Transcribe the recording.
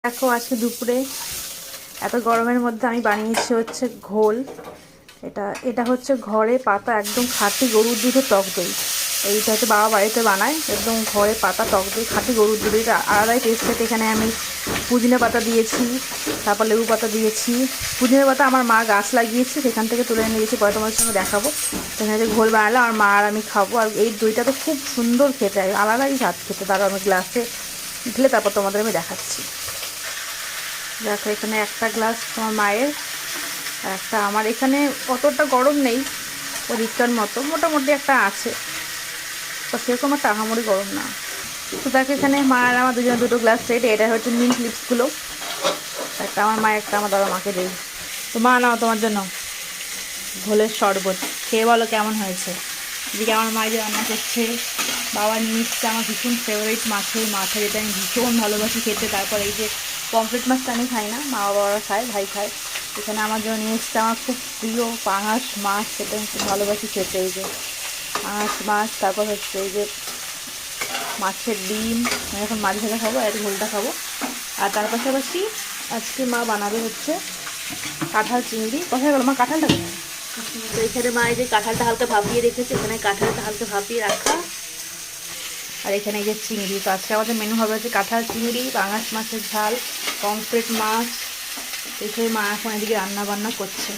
দেখো আজকে দুপুরে এত গরমের মধ্যে আমি বানিয়েছি হচ্ছে ঘোল। এটা এটা হচ্ছে ঘরে পাতা একদম খাঁটি গরুর দুধের টক দই। এইটা হচ্ছে বাবা বাড়িতে বানায়, একদম ঘরে পাতা টক দই খাঁটি গরুর দুধ। এটা আলাদাই টেস্ট। এখানে আমি পুদিনা পাতা দিয়েছি, তারপর লেবু পাতা দিয়েছি। পুদিনা পাতা আমার মা গাছ লাগিয়েছে, সেখান থেকে তুলে এনে দিয়েছি, পরে তোমাদের সঙ্গে দেখাবো। এখানে যে ঘোল বানালে আমার মা আর আমি খাবো। আর এই দইটা তো খুব সুন্দর খেতে, আলাদাই স্বাদ খেতে। তারপর আমি গ্লাসে ঢেলে তারপর তোমাদের আমি দেখাচ্ছি। দেখো এখানে একটা গ্লাস তোমার মায়ের, আর একটা আমার। এখানে অতটা গরম নেই, পরীক্ষার মতো মোটামুটি একটা আছে, তো সেরকম একটা আহামরি গরম না। তো দেখো এখানে মা আর আমার দুজনে দুটো গ্লাস সেট। এটা হচ্ছে মিন্ট লিপসগুলো, একটা আমার মা, একটা আমার দাদা মাকে দেই। তো মা নাও তোমার জন্য ঘোলের শরবত, খেয়ে বলো কেমন হয়েছে। এদিকে আমার মা যে রান্না করছে, বাবা নিয়ে এসছে আমার ভীষণ ফেভারিট মাছের মাথা, যেটা আমি ভীষণ ভালোবাসি খেতে। তারপর এই যে পমফ্রেট মাছটা আমি খাই না, মা বাবারা খায়, ভাই খায়। এখানে আমার জন্য নিয়ে এসছে আমার খুব প্রিয় পাঙাশ মাছ, সেটা আমি খুব ভালোবাসি খেতে। এই যে পাঙাশ মাছ, তারপর হচ্ছে এই যে মাছের ডিম। আমি এখন মাছ ভাজা খাবো আর ঝোলটা খাবো। আর তার পাশাপাশি আজকে মা বানাবে হচ্ছে কাঁঠাল চিংড়ি। কোথায় গেল মা কাঁঠালটা? তো এখানে মা এই যে কাঁঠালটা হালকা ভাপিয়ে রেখেছে, এখানে কাঁঠালটা হালকা ভাপিয়ে রাখা। আর এখানে এই যে চিংড়ি। তো আজকে আমাদের মেনু হবে হচ্ছে কাঁঠাল চিংড়ি, পাঙাশ মাছের ঝাল, পমফ্রেট মাছ। এসে মা এখন এদিকে রান্না বান্না করছে।